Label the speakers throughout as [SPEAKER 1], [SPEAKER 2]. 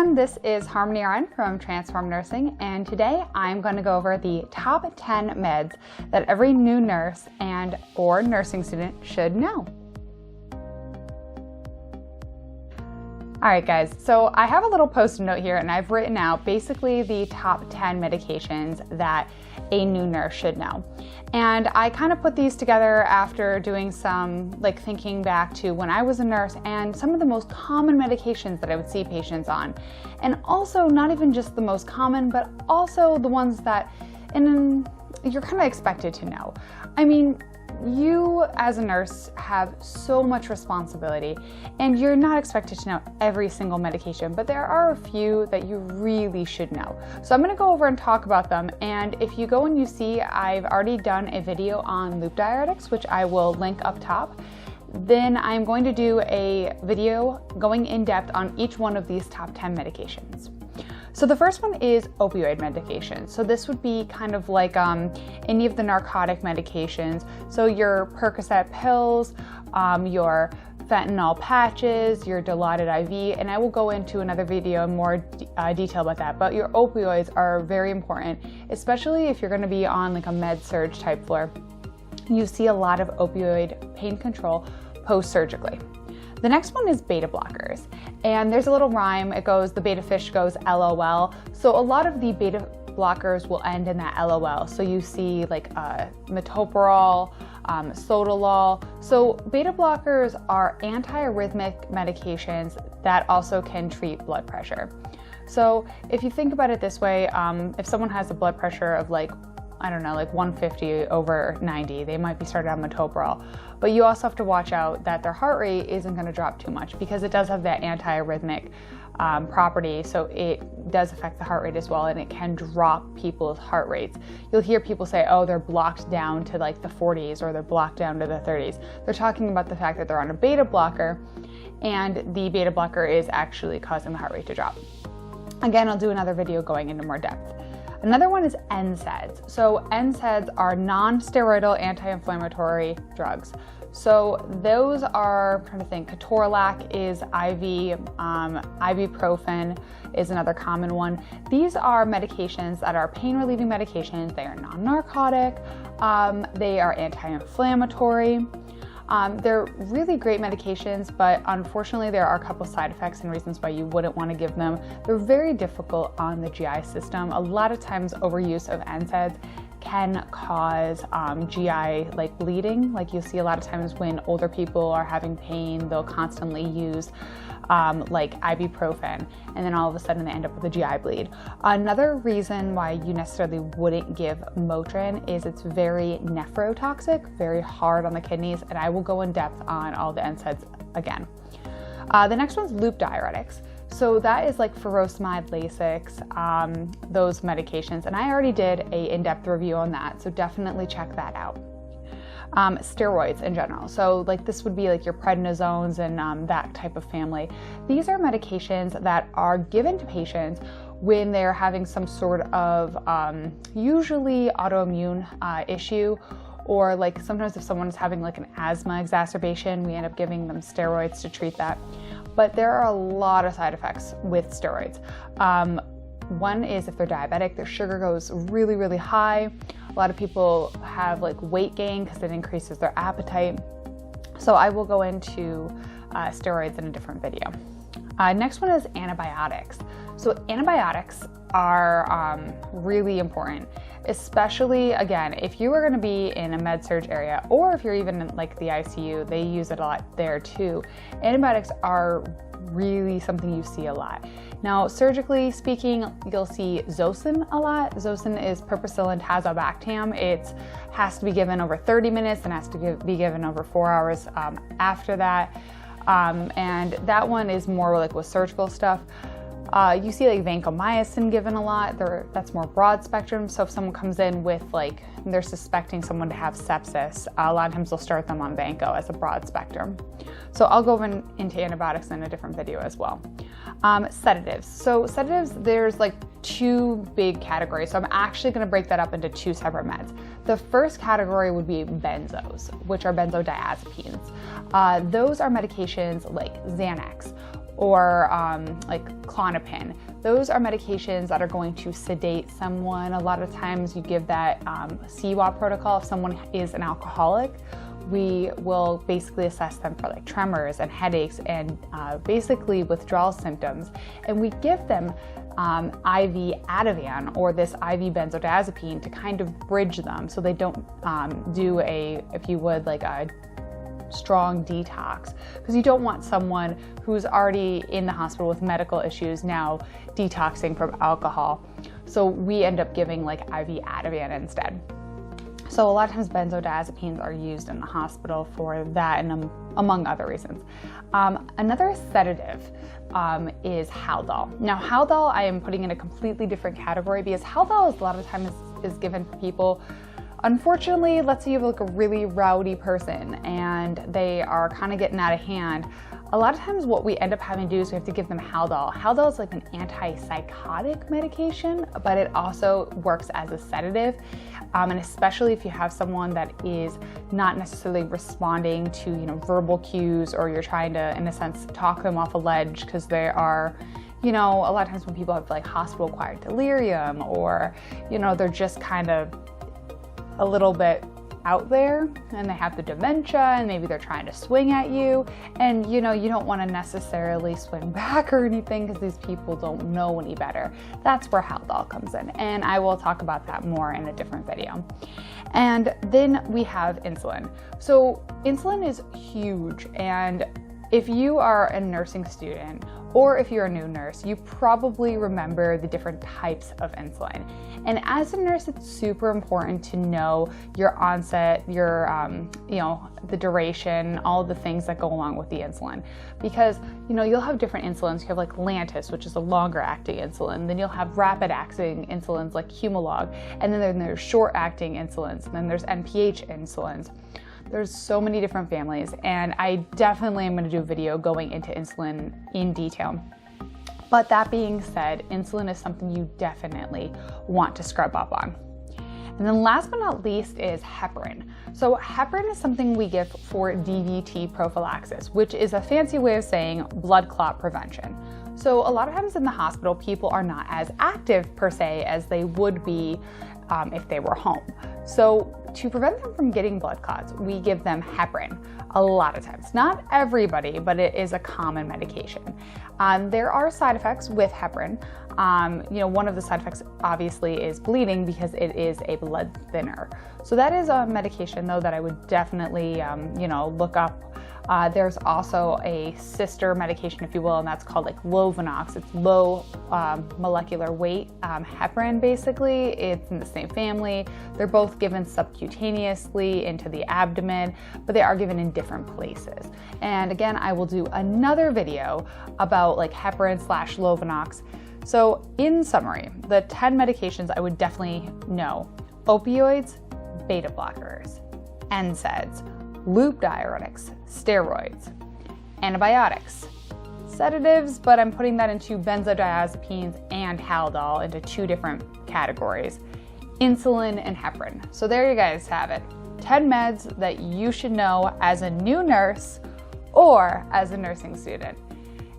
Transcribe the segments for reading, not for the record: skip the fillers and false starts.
[SPEAKER 1] everyone, this is Harmony RN from tRNsform Nursing, and today I'm going to go over the top 10 meds that every new nurse and or nursing student should know. Alright guys, so I have a little post-it note here and I've written out basically the top 10 medications that a new nurse should know. And I kind of put these together after doing some thinking back to when I was a nurse and some of the most common medications that I would see patients on. And also not even just the most common, but also the ones that you're kind of expected to know. I mean, you as a nurse have so much responsibility and you're not expected to know every single medication, but there are a few that you really should know. So I'm going to go over and talk about them, and if you go and you see I've already done a video on loop diuretics, which I will link up top, then I'm going to do a video going in depth on each one of these top 10 medications. So the first one is opioid medication. So this would be kind of like any of the narcotic medications. So your Percocet pills, your fentanyl patches, your Dilaudid IV, and I will go into another video in more detail about that. But your opioids are very important, especially if you're going to be on like a med-surg type floor. You see a lot of opioid pain control post-surgically. The next one is beta blockers, and there's a little rhyme. It goes, the beta fish goes LOL. So a lot of the beta blockers will end in that LOL. So you see like metoprolol, sotalol. So beta blockers are antiarrhythmic medications that also can treat blood pressure. So if you think about it this way, if someone has a blood pressure of like 150 over 90, they might be started on metoprolol. But you also have to watch out that their heart rate isn't going to drop too much because it does have that antiarrhythmic property, so it does affect the heart rate as well, and it can drop people's heart rates. You'll hear people say, oh, they're blocked down to like the 40s or they're blocked down to the 30s. They're talking about the fact that they're on a beta blocker, and the beta blocker is actually causing the heart rate to drop. Again, I'll do another video going into more depth. Another one is NSAIDs. So NSAIDs are non-steroidal anti-inflammatory drugs. So those are, I'm trying to think, ketorolac is IV, ibuprofen is another common one. These are medications that are pain-relieving medications. They are non-narcotic, they are anti-inflammatory. They're really great medications, but unfortunately there are a couple side effects and reasons why you wouldn't want to give them. They're very difficult on the GI system. A lot of times overuse of NSAIDs can cause GI bleeding. Like you'll see a lot of times when older people are having pain, they'll constantly use ibuprofen, and then all of a sudden they end up with a GI bleed. Another reason why you necessarily wouldn't give Motrin is it's very nephrotoxic, very hard on the kidneys, and I will go in depth on all the NSAIDs again. The next one's loop diuretics. So that is like furosemide, Lasix, those medications, and I already did a in-depth review on that, so definitely check that out. Steroids in general. So this would be like your prednisones and that type of family. These are medications that are given to patients when they're having some sort of usually autoimmune issue, or sometimes if someone's having an asthma exacerbation, we end up giving them steroids to treat that. But there are a lot of side effects with steroids. One is if they're diabetic, their sugar goes really, really high. A lot of people have weight gain because it increases their appetite. So I will go into steroids in a different video. Next one is antibiotics. So antibiotics are really important, especially again, if you are going to be in a med-surg area, or if you're even in the ICU, they use it a lot there too. Antibiotics are really something you see a lot. Now, surgically speaking, you'll see Zosyn a lot. Zosyn is piperacillin tazobactam. It has to be given over 30 minutes and has to be given over 4 hours after that. And that one is more with surgical stuff. You see vancomycin given a lot. That's more broad spectrum. So if someone comes in with they're suspecting someone to have sepsis, a lot of times they'll start them on vanco as a broad spectrum. So I'll go into antibiotics in a different video as well. Sedatives. So sedatives, there's two big categories. So I'm actually going to break that up into two separate meds. The first category would be benzos, which are benzodiazepines. Those are medications like Xanax or like Klonopin. Those are medications that are going to sedate someone. A lot of times you give that CWAP protocol if someone is an alcoholic. We will basically assess them for like tremors and headaches and basically withdrawal symptoms. And we give them IV Ativan or this IV benzodiazepine to kind of bridge them so they don't do if you would, like a strong detox, because you don't want someone who's already in the hospital with medical issues now detoxing from alcohol. So we end up giving like IV Ativan instead. So a lot of times benzodiazepines are used in the hospital for that and among other reasons. Another sedative is Haldol. Now Haldol I am putting in a completely different category because Haldol is a lot of times is given for people. Unfortunately, let's say you have like a really rowdy person and they are kind of getting out of hand. A lot of times what we end up having to do is we have to give them Haldol. Haldol is like an antipsychotic medication, but it also works as a sedative. And especially if you have someone that is not necessarily responding to, verbal cues, or you're trying to, in a sense, talk them off a ledge because they are, a lot of times when people have like hospital-acquired delirium, or, they're just kind of a little bit out there and they have the dementia and maybe they're trying to swing at you, and you don't want to necessarily swing back or anything because these people don't know any better. That's where Haldol comes in, and I will talk about that more in a different video. And then we have insulin. So insulin is huge, and if you are a nursing student or if you're a new nurse, you probably remember the different types of insulin. And as a nurse, it's super important to know your onset, your, the duration, all of the things that go along with the insulin. Because, you'll have different insulins. You have like Lantus, which is a longer acting insulin. Then you'll have rapid acting insulins like Humalog. And then there's short acting insulins. And then there's NPH insulins. There's so many different families, and I definitely am going to do a video going into insulin in detail. But that being said, insulin is something you definitely want to scrub up on. And then last but not least is heparin. So heparin is something we give for DVT prophylaxis, which is a fancy way of saying blood clot prevention. So a lot of times in the hospital, people are not as active per se as they would be if they were home. So to prevent them from getting blood clots, we give them heparin a lot of times. Not everybody, but it is a common medication. There are side effects with heparin. One of the side effects obviously is bleeding because it is a blood thinner. So that is a medication though that I would definitely look up. There's also a sister medication, if you will, and that's called like Lovenox. It's low molecular weight heparin, basically. It's in the same family. They're both given subcutaneously into the abdomen, but they are given in different places. And again, I will do another video about like heparin / Lovenox. So in summary, the 10 medications I would definitely know: opioids, beta blockers, NSAIDs, loop diuretics, steroids, antibiotics, sedatives, but I'm putting that into benzodiazepines and Haldol into two different categories, insulin and heparin. So there you guys have it. 10 meds that you should know as a new nurse or as a nursing student.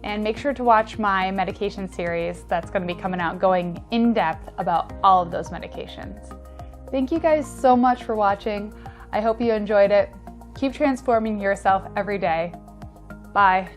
[SPEAKER 1] And make sure to watch my medication series that's going to be coming out going in depth about all of those medications. Thank you guys so much for watching. I hope you enjoyed it. Keep transforming yourself every day. Bye.